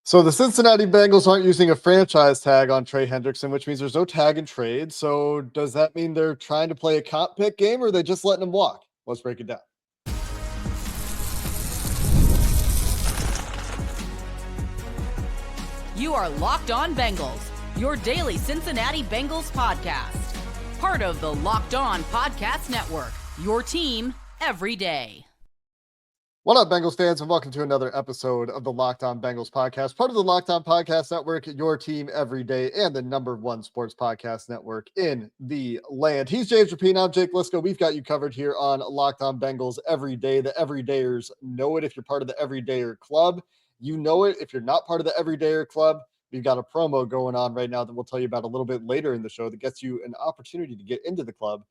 So the Cincinnati Bengals aren't using a franchise tag on Trey Hendrickson, which means there's no tag and trade. So does that mean they're trying to play a comp pick game, or are they just letting him walk? Let's break it down. You are Locked On Bengals, your daily Cincinnati Bengals podcast. Part of the Locked On Podcast Network, your team every day. What up, Bengals fans, and welcome to another episode of the Locked On Bengals podcast, part of the Locked On Podcast Network, your team every day, and the #1 sports podcast network in the land. He's James Rapien, I'm Jake Liscow. We've got you covered here on Locked On Bengals every day. The everydayers know it. If you're part of the everydayer club, you know it. If you're not part of the everydayer club, we've got a promo going on right now that we'll tell you about a little bit later in the show that gets you an opportunity to get into the club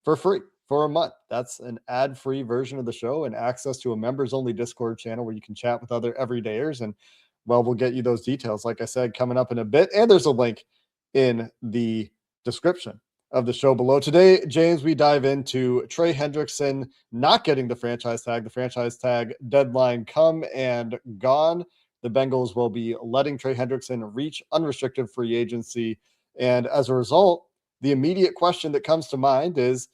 for free for a month. That's an ad-free version of the show and access to a members-only Discord channel where you can chat with other everydayers. And, well, we'll get you those details, like I said, coming up in a bit. And there's a link in the description of the show below. Today, James, we dive into Trey Hendrickson not getting the franchise tag deadline come and gone. The Bengals will be letting Trey Hendrickson reach unrestricted free agency. And as a result, the immediate question that comes to mind is,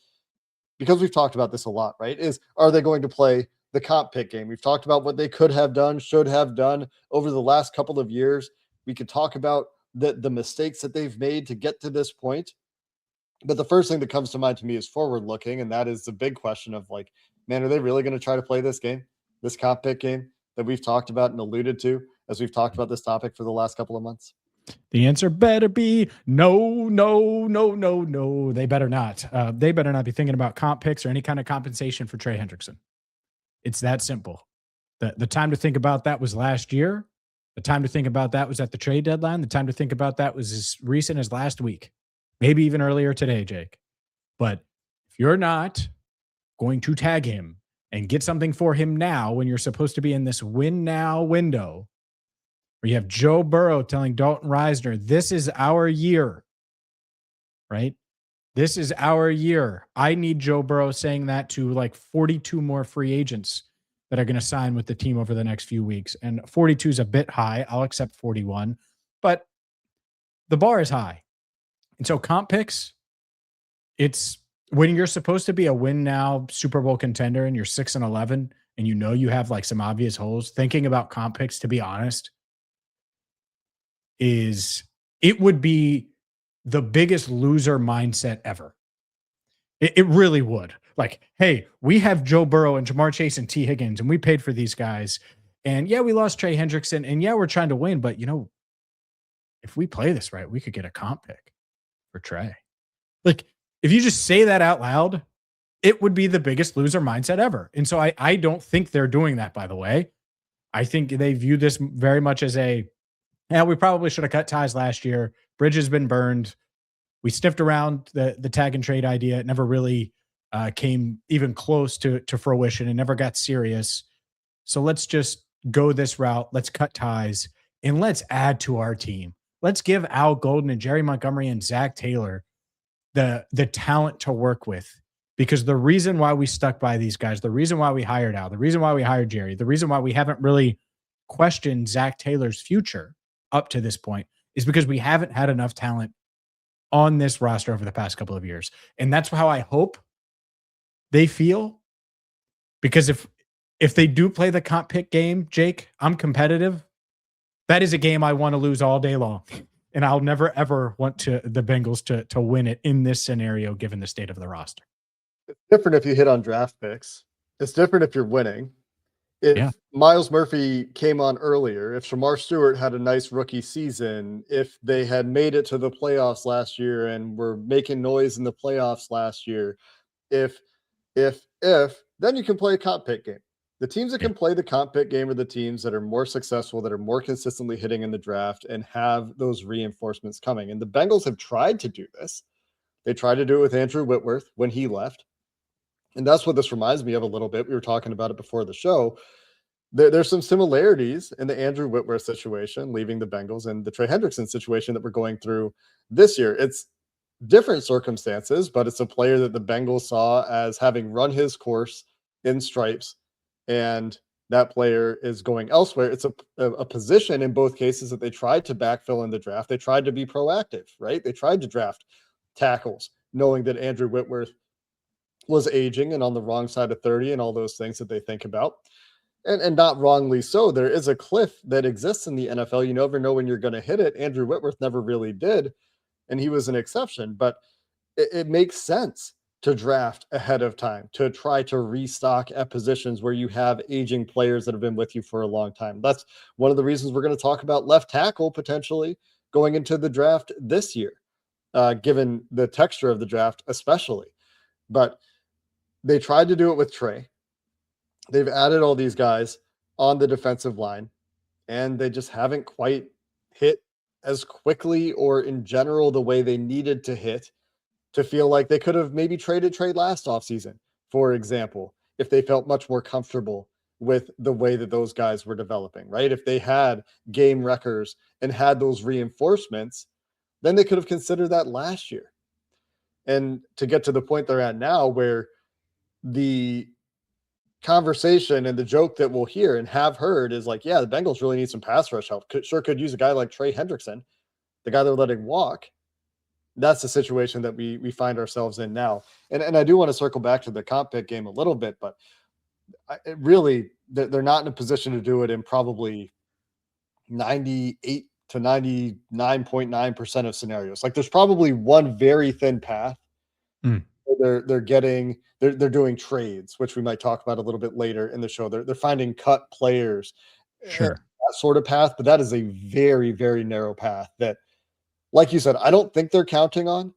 because we've talked about this a lot, right, is are they going to play the comp pick game? We've talked about what they could have done, should have done over the last couple of years. We could talk about the mistakes that they've made to get to this point. But the first thing that comes to mind to me is forward looking. And that is the big question of, like, man, are they really going to try to play this game, this comp pick game that we've talked about and alluded to as we've talked about this topic for the last couple of months? The answer better be no. They better not. They better not be thinking about comp picks or any kind of compensation for Trey Hendrickson. It's that simple. The time to think about that was last year. The time to think about that was at the trade deadline. The time to think about that was as recent as last week, maybe even earlier today, Jake. But if you're not going to tag him and get something for him now when you're supposed to be in this win now window, where you have Joe Burrow telling Dalton Risner, this is our year, right? This is our year. I need Joe Burrow saying that to like 42 more free agents that are going to sign with the team over the next few weeks. And 42 is a bit high. I'll accept 41, but the bar is high. And so comp picks, it's when you're supposed to be a win now Super Bowl contender and you're 6-11 and you know you have like some obvious holes, thinking about comp picks, to be honest, it would be the biggest loser mindset ever. It really would. Like, hey, we have Joe Burrow and Jamar Chase and T. Higgins, and we paid for these guys. And yeah, we lost Trey Hendrickson, and yeah, we're trying to win, but you know, if we play this right, we could get a comp pick for Trey. Like, if you just say that out loud, it would be the biggest loser mindset ever. And so I don't think they're doing that, by the way. I think they view this very much as yeah, we probably should have cut ties last year. Bridge has been burned. We sniffed around the tag and trade idea. It never really came even close to fruition. It never got serious. So let's just go this route. Let's cut ties and let's add to our team. Let's give Al Golden and Jerry Montgomery and Zach Taylor the talent to work with. Because the reason why we stuck by these guys, the reason why we hired Al, the reason why we hired Jerry, the reason why we haven't really questioned Zach Taylor's future up to this point is because we haven't had enough talent on this roster over the past couple of years. And that's how I hope they feel. Because if they do play the comp pick game, Jake, I'm competitive. That is a game I want to lose all day long. And I'll never, ever want the Bengals to win it in this scenario, given the state of the roster. It's different if you hit on draft picks. It's different if you're winning. If Miles Murphy came on earlier, if Shamar Stewart had a nice rookie season, if they had made it to the playoffs last year and were making noise in the playoffs last year, if, then you can play a comp pick game. The teams that can play the comp pick game are the teams that are more successful, that are more consistently hitting in the draft and have those reinforcements coming. And the Bengals have tried to do this. They tried to do it with Andrew Whitworth when he left. And that's what this reminds me of a little bit. We were talking about it before the show. There's some similarities in the Andrew Whitworth situation, leaving the Bengals, and the Trey Hendrickson situation that we're going through this year. It's different circumstances, but it's a player that the Bengals saw as having run his course in stripes and that player is going elsewhere. It's a position in both cases that they tried to backfill in the draft. They tried to be proactive, right? They tried to draft tackles, knowing that Andrew Whitworth was aging and on the wrong side of 30 and all those things that they think about. And not wrongly so. There is a cliff that exists in the NFL. You never know when you're going to hit it. Andrew Whitworth never really did, and he was an exception. But it makes sense to draft ahead of time, to try to restock at positions where you have aging players that have been with you for a long time. That's one of the reasons we're going to talk about left tackle potentially going into the draft this year, given the texture of the draft, especially. But they tried to do it with Trey. They've added all these guys on the defensive line, and they just haven't quite hit as quickly or in general the way they needed to hit to feel like they could have maybe traded Trey last offseason, for example, if they felt much more comfortable with the way that those guys were developing, right? If they had game records and had those reinforcements, then they could have considered that last year. And to get to the point they're at now where the conversation and the joke that we'll hear and have heard is like, yeah, the Bengals really need some pass rush help. Could use a guy like Trey Hendrickson, the guy they're letting walk. That's the situation that we find ourselves in now. And I do want to circle back to the comp pick game a little bit, but they're not in a position to do it in probably 98 to 99.9% of scenarios. Like there's probably one very thin path. They're doing trades, which we might talk about a little bit later in the show. They're finding cut players, sure, that sort of path. But that is a very, very narrow path that, like you said, I don't think they're counting on,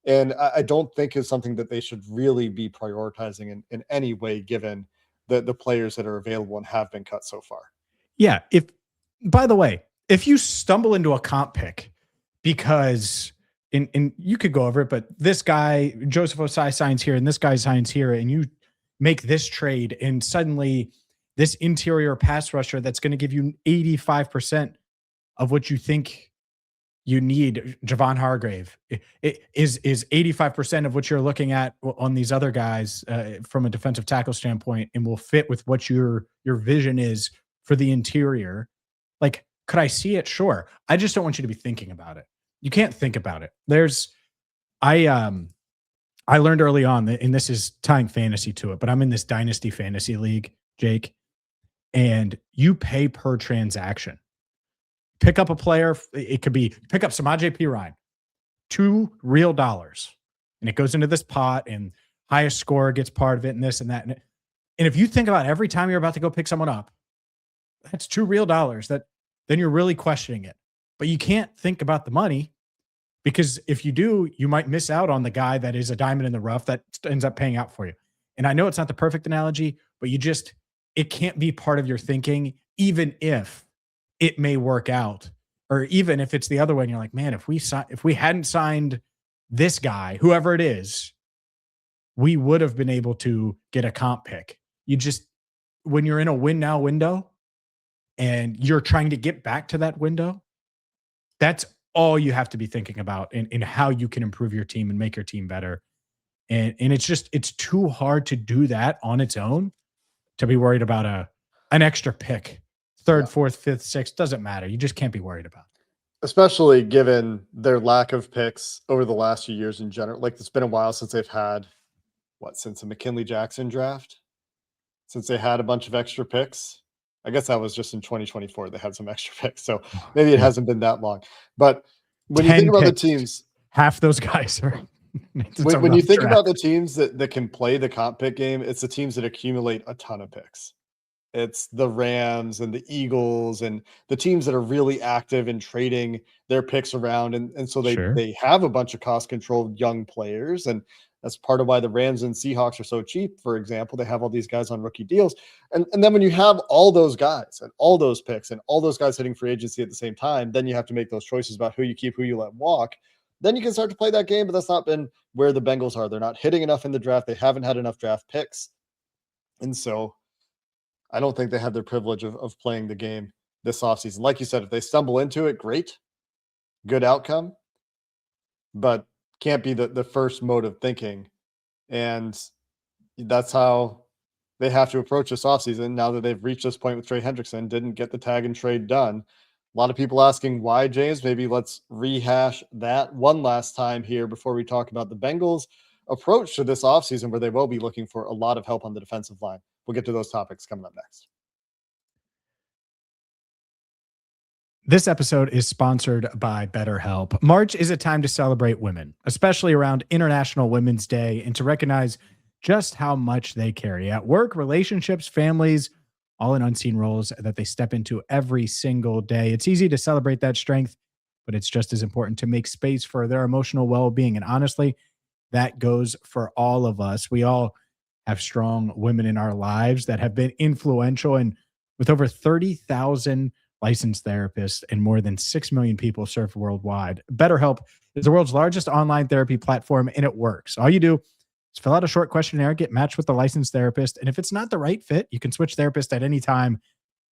and I don't think is something that they should really be prioritizing in any way, given the players that are available and have been cut so far. Yeah. By the way, if you stumble into a comp pick because and you could go over it, but this guy, Joseph Osai, signs here and this guy signs here, and you make this trade, and suddenly this interior pass rusher that's going to give you 85% of what you think you need, Javon Hargrave, it is 85% of what you're looking at on these other guys from a defensive tackle standpoint, and will fit with what your vision is for the interior. Like, could I see it? Sure. I just don't want you to be thinking about it. You can't think about it. I learned early on that, and this is tying fantasy to it, but I'm in this dynasty fantasy league, Jake, and you pay per transaction. Pick up a player. It could be pick up Samaje Perine, $2 real, and it goes into this pot, and highest scorer gets part of it, and this and that. And if you think about every time you're about to go pick someone up, that's $2 real. That then you're really questioning it. But you can't think about the money, because if you do, you might miss out on the guy that is a diamond in the rough that ends up paying out for you. And I know it's not the perfect analogy, but it can't be part of your thinking, even if it may work out, or even if it's the other way and you're like, man, if we hadn't signed this guy, whoever it is, we would have been able to get a comp pick. When you're in a win now window and you're trying to get back to that window, that's all you have to be thinking about in how you can improve your team and make your team better. And it's too hard to do that on its own, to be worried about an extra pick, third, fourth, fifth, sixth, doesn't matter. You just can't be worried about it. Especially given their lack of picks over the last few years in general. Like, it's been a while since they've had since the McKinley Jackson draft, since they had a bunch of extra picks. I guess that was just in 2024. They had some extra picks. So maybe it hasn't been that long. But when you think about the teams, half those guys are. When you think about the teams that can play the comp pick game, it's the teams that accumulate a ton of picks. It's the Rams and the Eagles and the teams that are really active in trading their picks around. And so they have a bunch of cost-controlled young players. And that's part of why the Rams and Seahawks are so cheap. For example, they have all these guys on rookie deals. And then when you have all those guys and all those picks and all those guys hitting free agency at the same time, then you have to make those choices about who you keep, who you let walk. Then you can start to play that game, but that's not been where the Bengals are. They're not hitting enough in the draft. They haven't had enough draft picks. And so I don't think they have their privilege of playing the game this offseason. Like you said, if they stumble into it, great, good outcome, but can't be the first mode of thinking. And that's how they have to approach this offseason now that they've reached this point with Trey Hendrickson, didn't get the tag and trade done. A lot of people asking why, James. Maybe let's rehash that one last time here before we talk about the Bengals' approach to this offseason, where they will be looking for a lot of help on the defensive line. We'll get to those topics coming up next. This episode is sponsored by BetterHelp. March is a time to celebrate women, especially around International Women's Day, and to recognize just how much they carry at work, relationships, families, all in unseen roles that they step into every single day. It's easy to celebrate that strength, but it's just as important to make space for their emotional well-being. And honestly, that goes for all of us. We all have strong women in our lives that have been influential, and with over 30,000 licensed therapists and more than 6 million people served worldwide, BetterHelp is the world's largest online therapy platform, and it works. All you do is fill out a short questionnaire, get matched with a licensed therapist, and if it's not the right fit, you can switch therapists at any time.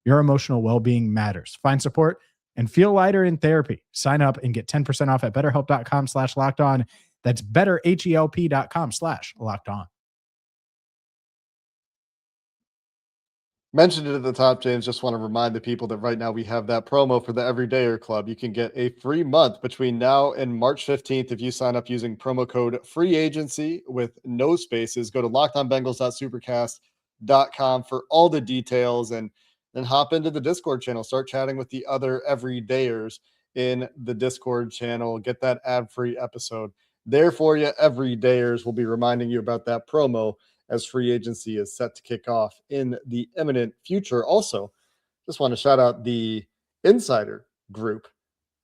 Your emotional well-being matters. Find support and feel lighter in therapy. Sign up and get 10% off at betterhelp.com/lockedon. That's betterhelp.com/lockedon. Mentioned it at the top, James. Just want to remind the people that right now we have that promo for the Everydayer Club. You can get a free month between now and March 15th if you sign up using promo code FREEAGENCY with no spaces. Go to lockedonbengals.supercast.com for all the details, and then hop into the Discord channel. Start chatting with the other Everydayers in the Discord channel. Get that ad-free episode there for you. Everydayers will be reminding you about that promo as free agency is set to kick off in the imminent future. Also, just want to shout out the Insider group.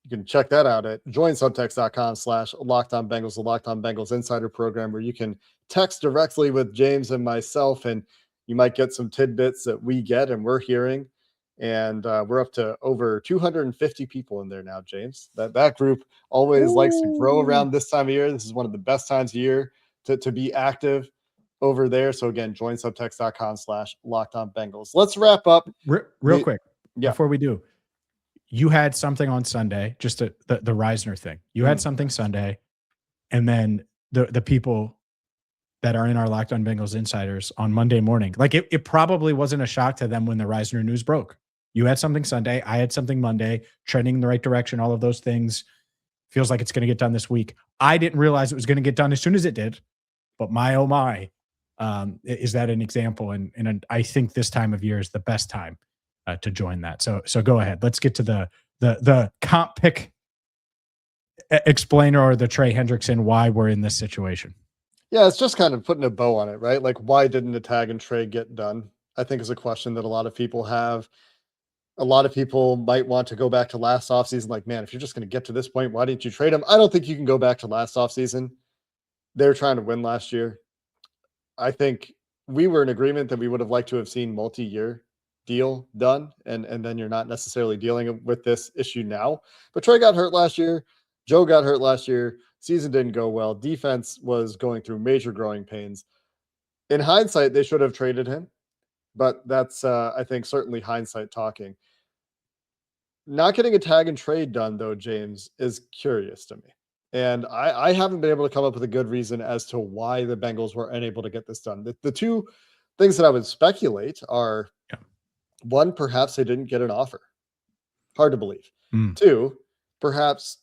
You can check that out at joinsubtext.com/LockedOnBengals, the Locked On Bengals Insider program, where you can text directly with James and myself, and you might get some tidbits that we get and we're hearing. And we're up to over 250 people in there now, James. That group always likes to grow around this time of year. This is one of the best times of year to be active over there. So again, join subtext.com/LockedOnBengals. Let's wrap up real quick. Before we do, you had something on Sunday, just the Reisner thing. You had something Sunday, and then the people that are in our Locked On Bengals insiders on Monday morning, like it probably wasn't a shock to them when the Reisner news broke. You had something Sunday, I had something Monday, trending in the right direction, all of those things. Feels like it's going to get done this week. I didn't realize it was going to get done as soon as it did, but my, oh my, is that an example? And I think this time of year is the best time to join that. So go ahead. Let's get to the comp pick explainer, or the Trey Hendrickson, why we're in this situation. Yeah, it's just kind of putting a bow on it, right? Like, why didn't the tag and trade get done? I think is a question that a lot of people have. A lot of people might want to go back to last offseason. Like, man, if you're just going to get to this point, why didn't you trade him? I don't think you can go back to last offseason. They were trying to win last year. I think we were in agreement that we would have liked to have seen multi-year deal done, and then you're not necessarily dealing with this issue now. But Trey got hurt last year. Joe got hurt last year. Season didn't go well. Defense was going through major growing pains. In hindsight, they should have traded him, but that's, I think, certainly hindsight talking. Not getting a tag and trade done, though, James, is curious to me. And I haven't been able to come up with a good reason as to why the Bengals were unable to get this done. The two things that I would speculate are, one, perhaps they didn't get an offer. Hard to believe. Two, perhaps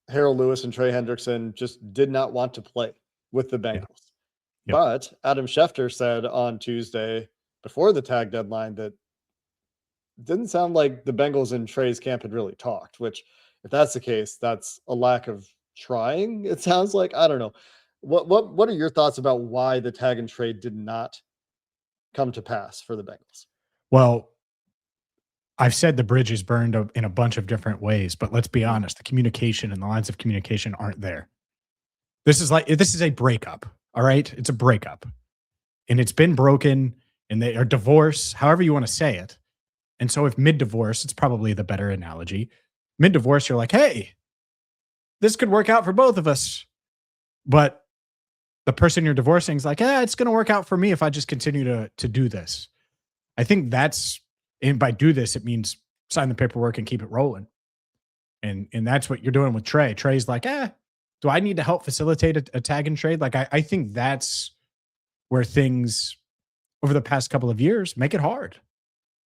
Harold Lewis and Trey Hendrickson just did not want to play with the Bengals. But Adam Schefter said on Tuesday before the tag deadline that it didn't sound like the Bengals and Trey's camp had really talked, which, if that's the case, that's a lack of trying, it sounds like. I don't know. What are your thoughts about why the tag and trade did not come to pass for the Bengals? Well, I've said the bridge is burned in a bunch of different ways, but let's be honest, the communication and the lines of communication aren't there. This is a breakup. All right. It's a breakup, and it's been broken, and they are divorce, however you want to say it. And so if mid-divorce, it's probably the better analogy. Mid-divorce, you're like, hey, this could work out for both of us. But the person you're divorcing is like, it's going to work out for me if I just continue to do this. I think and by do this, it means sign the paperwork and keep it rolling. And that's what you're doing with Trey. Trey's like, do I need to help facilitate a tag and trade? Like, I think that's where things over the past couple of years make it hard,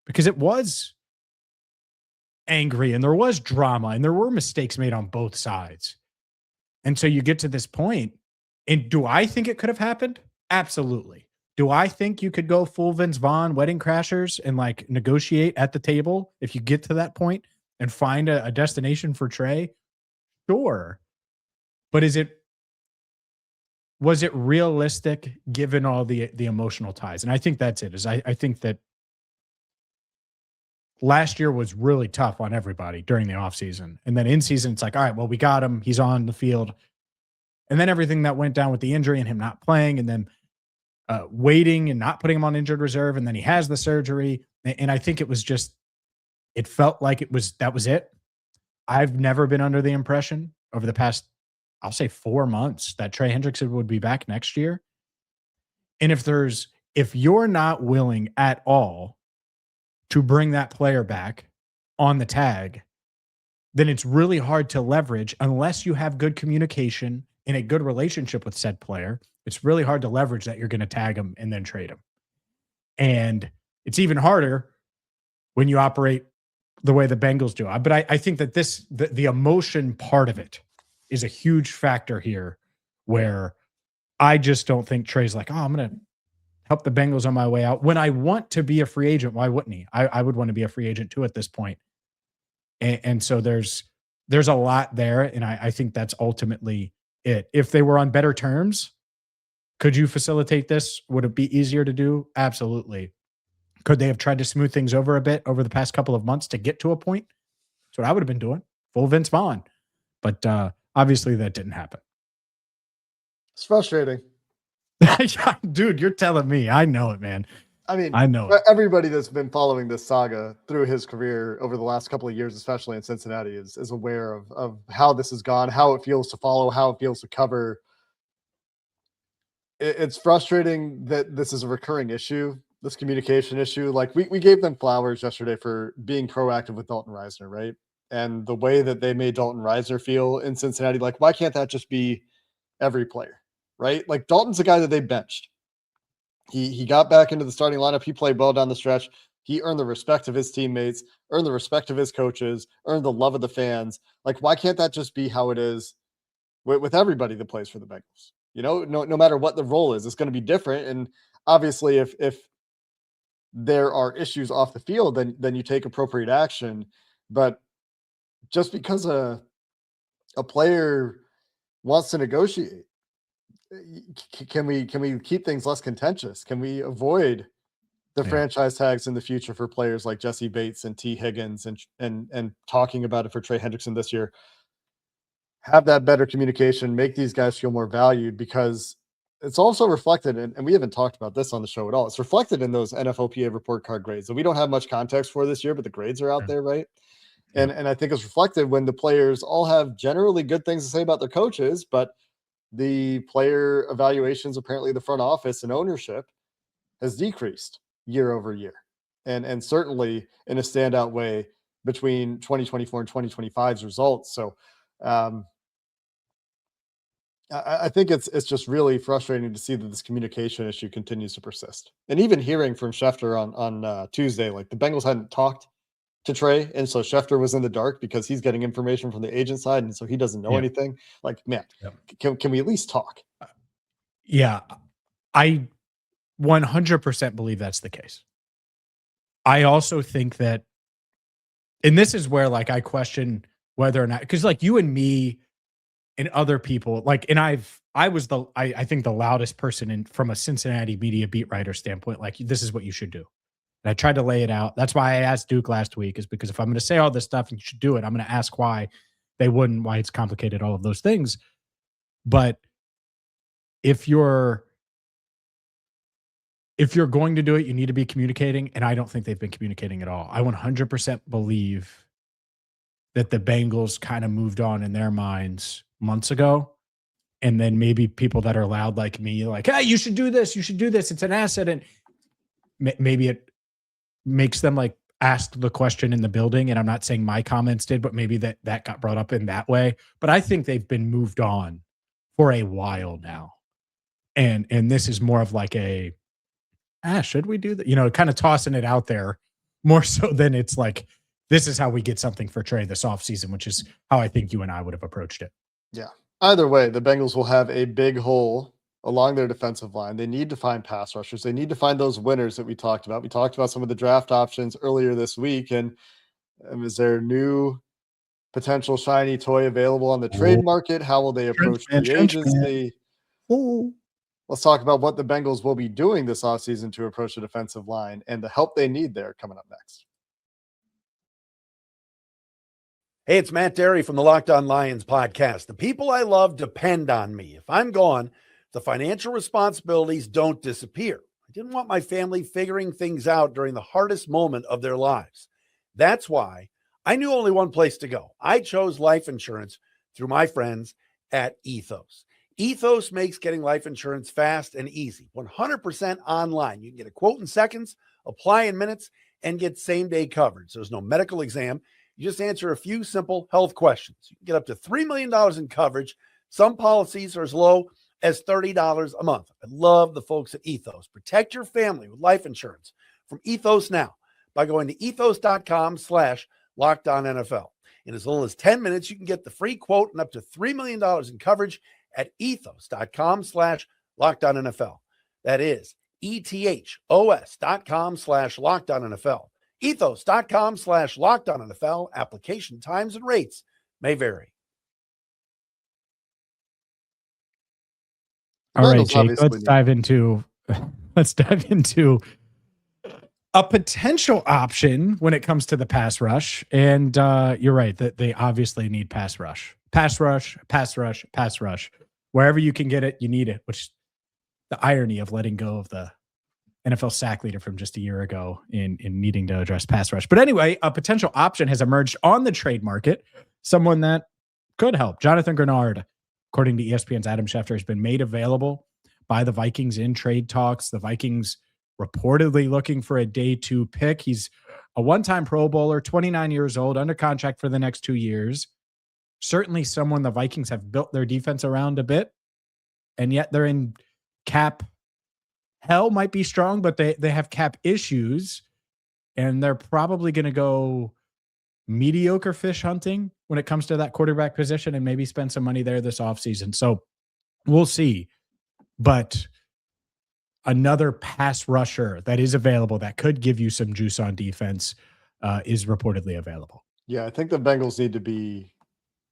because it was angry and there was drama and there were mistakes made on both sides. And so you get to this point, and do I think it could have happened? Absolutely. Do I think you could go full Vince Vaughn, Wedding Crashers, and like negotiate at the table if you get to that point and find a destination for Trey? Sure. But was it realistic given all the emotional ties? And I think that's it. I think that last year was really tough on everybody during the offseason. And then in season, it's like, all right, well, we got him. He's on the field. And then everything that went down with the injury and him not playing, and then waiting and not putting him on injured reserve. And then he has the surgery. And I think it was just, it felt like that was it. I've never been under the impression over the past, I'll say 4 months, that Trey Hendrickson would be back next year. And if you're not willing at all to bring that player back on the tag, then it's really hard to leverage unless you have good communication and a good relationship with said player. It's really hard to leverage that you're going to tag him and then trade him. And it's even harder when you operate the way the Bengals do. But I think that the emotion part of it is a huge factor here, where I just don't think Trey's like, oh, I'm going to help the Bengals on my way out. When I want to be a free agent, why wouldn't he? I would want to be a free agent too at this point. And so there's a lot there. And I think that's ultimately it. If they were on better terms, could you facilitate this? Would it be easier to do? Absolutely. Could they have tried to smooth things over a bit over the past couple of months to get to a point? That's what I would have been doing. Full Vince Vaughn. But obviously that didn't happen. It's frustrating. Dude, you're telling me. I know it, man. I mean, I know it. Everybody that's been following this saga through his career over the last couple of years, especially in Cincinnati, is aware of how this has gone, how it feels to follow, how it feels to cover. It's frustrating that this is a recurring issue, this communication issue. Like we gave them flowers yesterday for being proactive with Dalton Risner, right? And the way that they made Dalton Risner feel in Cincinnati, like, why can't that just be every player, right? Like, Dalton's the guy that they benched. He got back into the starting lineup. He played well down the stretch. He earned the respect of his teammates, earned the respect of his coaches, earned the love of the fans. Like, why can't that just be how it is with everybody that plays for the Bengals? You know, no matter what the role is, it's going to be different. And obviously, if there are issues off the field, then you take appropriate action. But just because a player wants to negotiate, can we keep things less contentious? Can we avoid the franchise tags in the future for players like Jesse Bates and T. Higgins and talking about it for Trey Hendrickson this year? Have that better communication, make these guys feel more valued, because it's also reflected in, and we haven't talked about this on the show at all, it's reflected in those NFLPA report card grades that we don't have much context for this year, but the grades are out there, right? And I think it's reflected when the players all have generally good things to say about their coaches, but the player evaluations, apparently the front office and ownership, has decreased year over year. And certainly in a standout way between 2024 and 2025's results. So I think it's just really frustrating to see that this communication issue continues to persist. And even hearing from Schefter on Tuesday, like the Bengals hadn't talked to Trey, and so Schefter was in the dark because he's getting information from the agent side, and so he doesn't know anything. Like, man, can we at least talk? Yeah, I 100% believe that's the case. I also think that, and this is where like I question whether or not, because like you and me and other people, like, and I think the loudest person from a Cincinnati media beat writer standpoint, like, this is what you should do. And I tried to lay it out. That's why I asked Duke last week, is because if I'm going to say all this stuff and you should do it, I'm going to ask why they wouldn't, why it's complicated, all of those things. But if you're going to do it, you need to be communicating. And I don't think they've been communicating at all. I 100% believe that the Bengals kind of moved on in their minds months ago. And then maybe people that are loud like me, like, hey, you should do this. You should do this. It's an asset. And maybe it makes them like ask the question in the building. And I'm not saying my comments did, but maybe that got brought up in that way. But I think they've been moved on for a while now. And this is more of like should we do that? Kind of tossing it out there more so than it's like, this is how we get something for Trey this offseason, which is how I think you and I would have approached it. Yeah. Either way, the Bengals will have a big hole along their defensive line. They need to find pass rushers. They need to find those winners that we talked about. We talked about some of the draft options earlier this week. And is there a new potential shiny toy available on the trade market? How will they approach free agency? Let's talk about what the Bengals will be doing this offseason to approach the defensive line and the help they need there coming up next. Hey, it's Matt Derry from the Locked On Lions podcast. The people I love depend on me. If I'm gone, the financial responsibilities don't disappear. I didn't want my family figuring things out during the hardest moment of their lives. That's why I knew only one place to go. I chose life insurance through my friends at Ethos. Ethos makes getting life insurance fast and easy, 100% online. You can get a quote in seconds, apply in minutes, and get same-day coverage. There's no medical exam. You just answer a few simple health questions. You can get up to $3 million in coverage. Some policies are as low as $30 a month. I love the folks at Ethos. Protect your family with life insurance from Ethos now by going to ethos.com/LockedOnNFL. In as little as 10 minutes, you can get the free quote and up to $3 million in coverage at ethos.com/LockedOnNFL. That is ethos.com/LockedOnNFL. Ethos.com/LockedOnNFL. Application times and rates may vary. All right, Jake, let's dive into a potential option when it comes to the pass rush. And you're right that they obviously need pass rush. Wherever you can get it, you need it, which the irony of letting go of the NFL sack leader from just a year ago in needing to address pass rush. But anyway, a potential option has emerged on the trade market, someone that could help. Jonathan Greenard, according to ESPN's Adam Schefter, has been made available by the Vikings in trade talks. The Vikings reportedly looking for a day 2 pick. He's a one-time Pro Bowler, 29 years old, under contract for the next 2 years. Certainly someone the Vikings have built their defense around a bit, and yet they're in cap hell. Might be strong, but they have cap issues, and they're probably going to go mediocre fish hunting when it comes to that quarterback position and maybe spend some money there this offseason. So we'll see. But another pass rusher that is available that could give you some juice on defense is reportedly available. Yeah, I think the Bengals need to be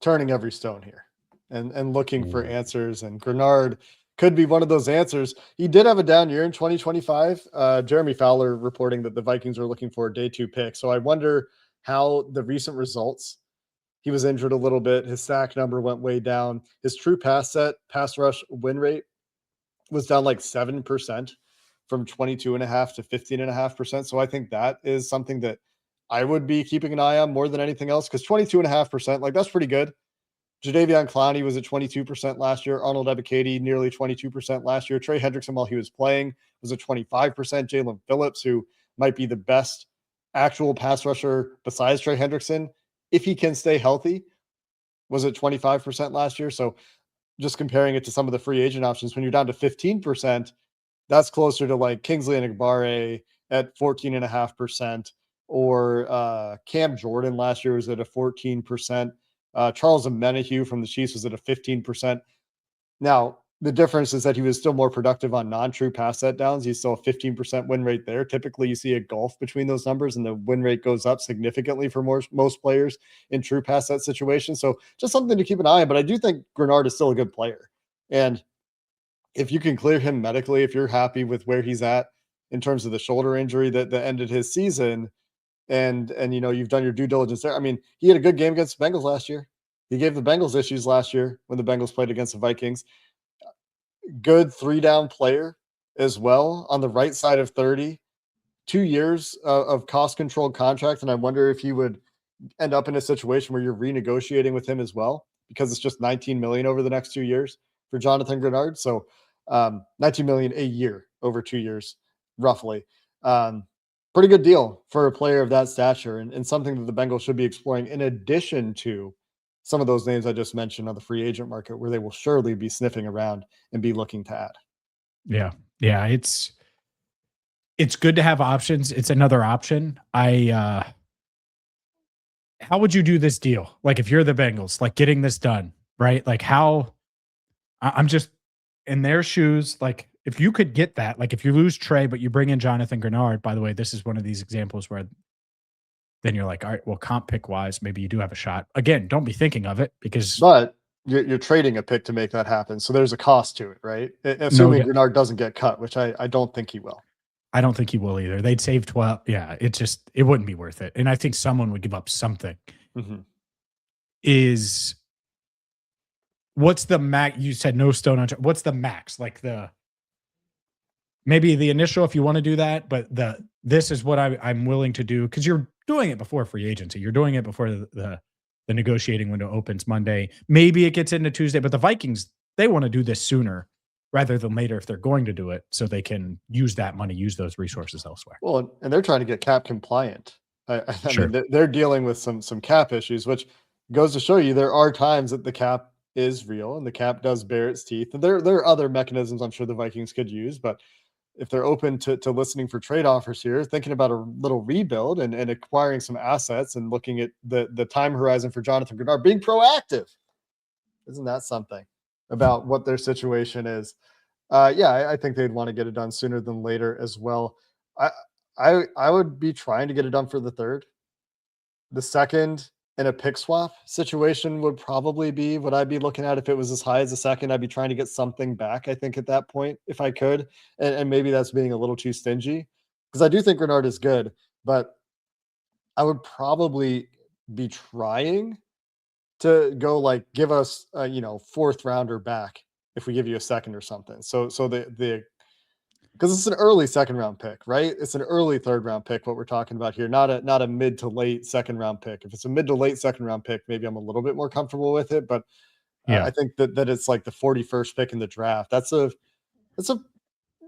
turning every stone here and looking for answers. And Greenard could be one of those answers. He did have a down year in 2025. Jeremy Fowler reporting that the Vikings are looking for a day 2 pick. So I wonder how the recent results, he was injured a little bit. His sack number went way down. His true pass rush win rate was down like 7% from 22.5% to 15.5%. So I think that is something that I would be keeping an eye on more than anything else, because 22.5%, like, that's pretty good. Jadeveon Clowney was at 22% last year. Arnold Ebiketie, nearly 22% last year. Trey Hendrickson, while he was playing, was at 25%. Jalen Phillips, who might be the best actual pass rusher besides Trey Hendrickson, if he can stay healthy, was at 25% last year. So just comparing it to some of the free agent options, when you're down to 15%, that's closer to like Kingsley Enagbare at 14.5%, or Cam Jordan last year was at a 14%. Charles Omenihu from the Chiefs was at a 15%. Now, the difference is that he was still more productive on non-true pass set downs. He's still a 15% win rate there. Typically, you see a gulf between those numbers, and the win rate goes up significantly for most players in true pass set situations. So just something to keep an eye on. But I do think Greenard is still a good player. And if you can clear him medically, if you're happy with where he's at in terms of the shoulder injury that ended his season, and you know, you've done your due diligence there. I mean, he had a good game against the Bengals last year. He gave the Bengals issues last year when the Bengals played against the Vikings. Good 3-down player as well on the right side of 30. 2 years of cost-controlled contract, and I wonder if he would end up in a situation where you're renegotiating with him as well, because it's just $19 million over the next 2 years for Jonathan Greenard. So $19 million a year over 2 years, roughly. Pretty good deal for a player of that stature, and something that the Bengals should be exploring in addition to some of those names I just mentioned on the free agent market, where they will surely be sniffing around and be looking to add. Yeah. It's it's good to have options. It's another option. How would you do this deal? Like if you're the Bengals, like getting this done, right? Like I'm just in their shoes. Like if you could get that, like if you lose Trey, but you bring in Jonathan Greenard, by the way, this is one of these examples where then you're like, all right, well, comp pick wise, maybe you do have a shot. Again, don't be thinking of it because But you're trading a pick to make that happen. So there's a cost to it, right? Assuming Greenard doesn't get cut, which I don't think he will. I don't think he will either. They'd save 12. Yeah, it wouldn't be worth it. And I think someone would give up something. Mm-hmm. What's the max? You said no stone unturned. What's the max? Like maybe the initial if you want to do that, but this is what I'm willing to do because you're doing it before free agency. You're doing it before the negotiating window opens Monday. Maybe it gets into Tuesday, but the Vikings, they want to do this sooner rather than later if they're going to do it so they can use that money, use those resources elsewhere. Well, and they're trying to get cap compliant. I Sure. mean, they're dealing with some cap issues, which goes to show you there are times that the cap is real and the cap does bare its teeth. And there are other mechanisms I'm sure the Vikings could use, but if they're open to listening for trade offers here, thinking about a little rebuild and acquiring some assets and looking at the time horizon for Jonathan Greenard, being proactive, isn't that something about what their situation is? I think they'd want to get it done sooner than later as well. I would be trying to get it done for the third. The second in a pick swap situation would probably be what I'd be looking at. If it was as high as the second, I'd be trying to get something back, I think, at that point, if I could. And maybe that's being a little too stingy because I do think Greenard is good, but I would probably be trying to go like give us a fourth rounder back if we give you a second or something. So because it's an early second round pick, right? It's an early third round pick. What we're talking about here, not a mid to late second round pick. If it's a mid to late second round pick, maybe I'm a little bit more comfortable with it. But I think that it's like the 41st pick in the draft. That's a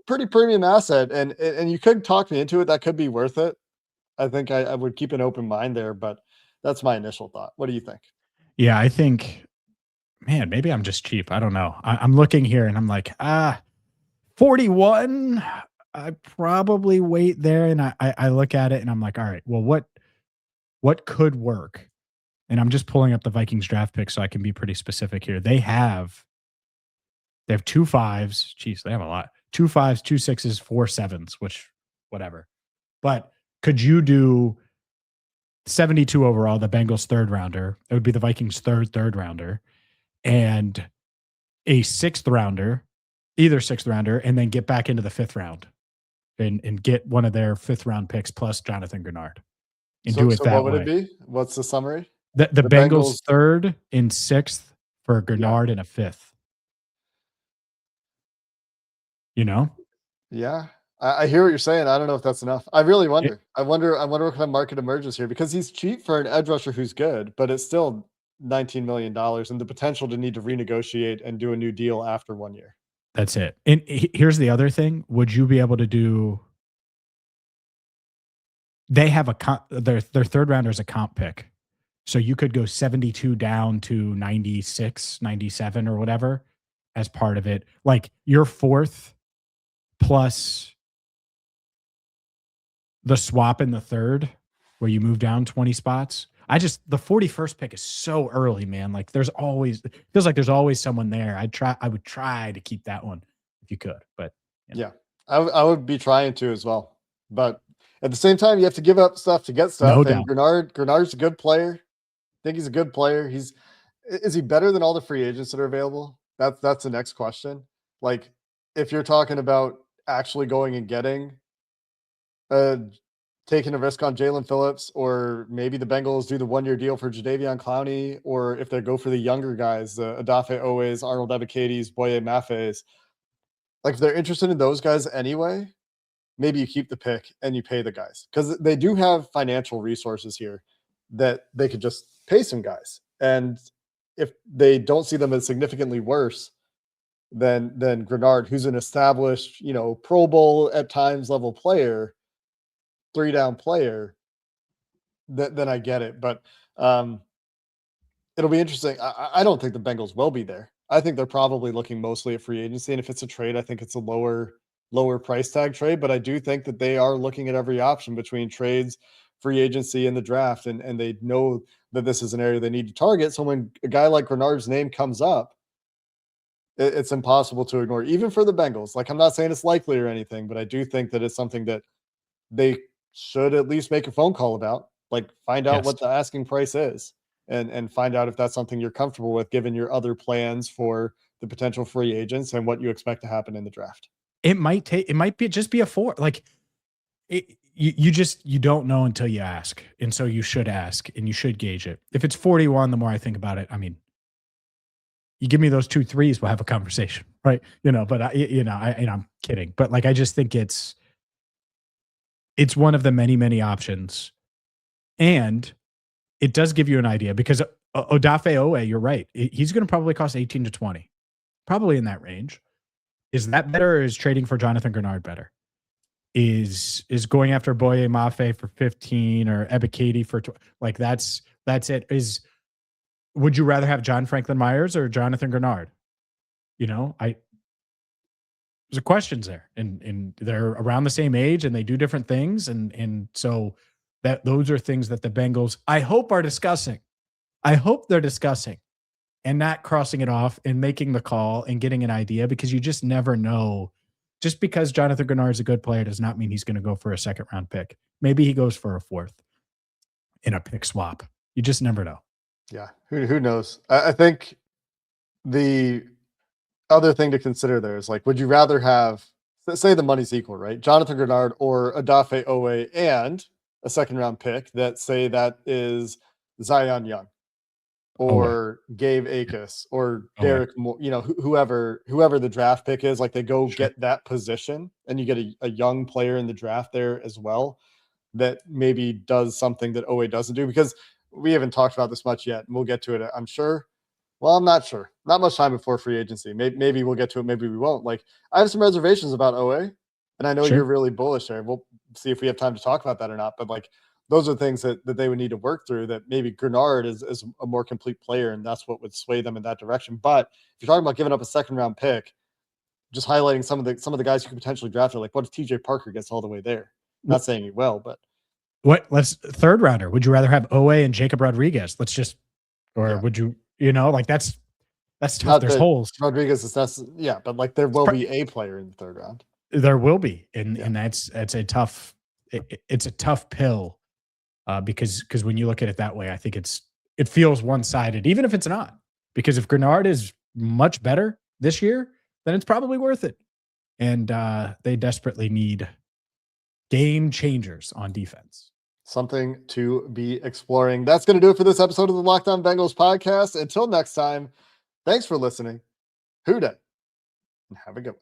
pretty premium asset, and you could talk me into it. That could be worth it. I think I would keep an open mind there, but that's my initial thought. What do you think? Yeah, I think, man, maybe I'm just cheap. I don't know. I'm looking here and I'm like, 41, I probably wait there. And I look at it and I'm like, all right, well, what could work? And I'm just pulling up the Vikings draft pick so I can be pretty specific here. They have 2 5s. Jeez, they have a lot. 2 5s, 2 6s, 4 7s, which whatever. But could you do 72 overall, the Bengals third rounder? It would be the Vikings third rounder and a sixth rounder, either sixth rounder, and then get back into the fifth round and get one of their fifth round picks plus Jonathan Greenard and do it that way. What would it be? What's the summary? The Bengals third and sixth for Greenard and a fifth. Yeah. I hear what you're saying. I don't know if that's enough. I really wonder. I wonder what kind of market emerges here because he's cheap for an edge rusher who's good, but it's still $19 million and the potential to need to renegotiate and do a new deal after 1 year. That's it. And here's the other thing. Would you be able to do? They have their third rounder is a comp pick. So you could go 72 down to 96, 97 or whatever as part of it. Like your fourth plus the swap in the third where you move down 20 spots. The 41st pick is so early, man. Like feels like there's always someone there. I would try to keep that one if you could, but yeah, I would be trying to as well. But at the same time, you have to give up stuff to get stuff. No and Greenard's a good player. I think he's a good player. Is he better than all the free agents that are available? That's the next question. Like if you're talking about actually going and getting taking a risk on Jalen Phillips, or maybe the Bengals do the 1 year deal for Jadeveon Clowney, or if they go for the younger guys, the Adafe Owes, Arnold Ebiketis, Boye Mafes. Like if they're interested in those guys anyway, maybe you keep the pick and you pay the guys because they do have financial resources here that they could just pay some guys. And if they don't see them as significantly worse than Greenard, who's an established, Pro Bowl at times level player, 3-down player, then I get it. But it'll be interesting. I don't think the Bengals will be there. I think they're probably looking mostly at free agency. And if it's a trade, I think it's a lower lower price tag trade, but I do think that they are looking at every option between trades, free agency, and the draft, and they know that this is an area they need to target. So when a guy like Greenard's name comes up, it's impossible to ignore, even for the Bengals. Like, I'm not saying it's likely or anything, but I do think that it's something that they should at least make a phone call about, like find out what the asking price is and find out if that's something you're comfortable with given your other plans for the potential free agents and what you expect to happen in the draft. It might just be a 4. Like you don't know until you ask. And so you should ask and you should gauge it. If it's 41, the more I think about it, I mean, you give me those 2 threes, we'll have a conversation, right? But I'm kidding. But like, I just think it's one of the many, many options. And it does give you an idea because Odafe Owe, you're right. He's going to probably cost 18 to 20, probably in that range. Is that better or is trading for Jonathan Greenard better? Is going after Boye Mafe for 15 or Ebiketie for like that's it. Would you rather have John Franklin Myers or Jonathan Greenard? There's questions there, and they're around the same age and they do different things, and so those are things that the Bengals, I hope, are discussing. I hope they're discussing and not crossing it off and making the call and getting an idea, because you just never know. Just because Jonathan Greenard is a good player does not mean he's going to go for a 2nd round pick. Maybe he goes for a 4th in a pick swap. You just never know. Yeah, who knows? I think the other thing to consider there is, like, would you rather have, say the money's equal, right? Jonathan Greenard or Odafe Owe and a 2nd round pick that say that is Zion Young or Gabe Akers or Derek Moore, whoever the draft pick is, like they go get that position and you get a young player in the draft there as well that maybe does something that Owe doesn't do, because we haven't talked about this much yet, and we'll get to it, I'm sure. Well, I'm not sure. Not much time before free agency. Maybe we'll get to it. Maybe we won't. Like, I have some reservations about Owe, and I know you're really bullish there. We'll see if we have time to talk about that or not. But like, those are things that they would need to work through, that maybe Greenard is a more complete player, and that's what would sway them in that direction. But if you're talking about giving up a 2nd round pick, just highlighting some of the guys you could potentially draft, like, what if TJ Parker gets all the way there? I'm not saying he will, but let's 3rd rounder. Would you rather have Owe and Jacob Rodriguez? Would you, like that's tough. Not There's holes. Rodriguez is but like there will be a player in the 3rd round. There will be. And that's a tough, it's a tough pill because when you look at it that way, I think it feels one-sided, even if it's not, because if Greenard is much better this year, then it's probably worth it. And they desperately need game changers on defense. Something to be exploring. That's going to do it for this episode of the Locked On Bengals podcast. Until next time, thanks for listening. Who dat? And have a good one.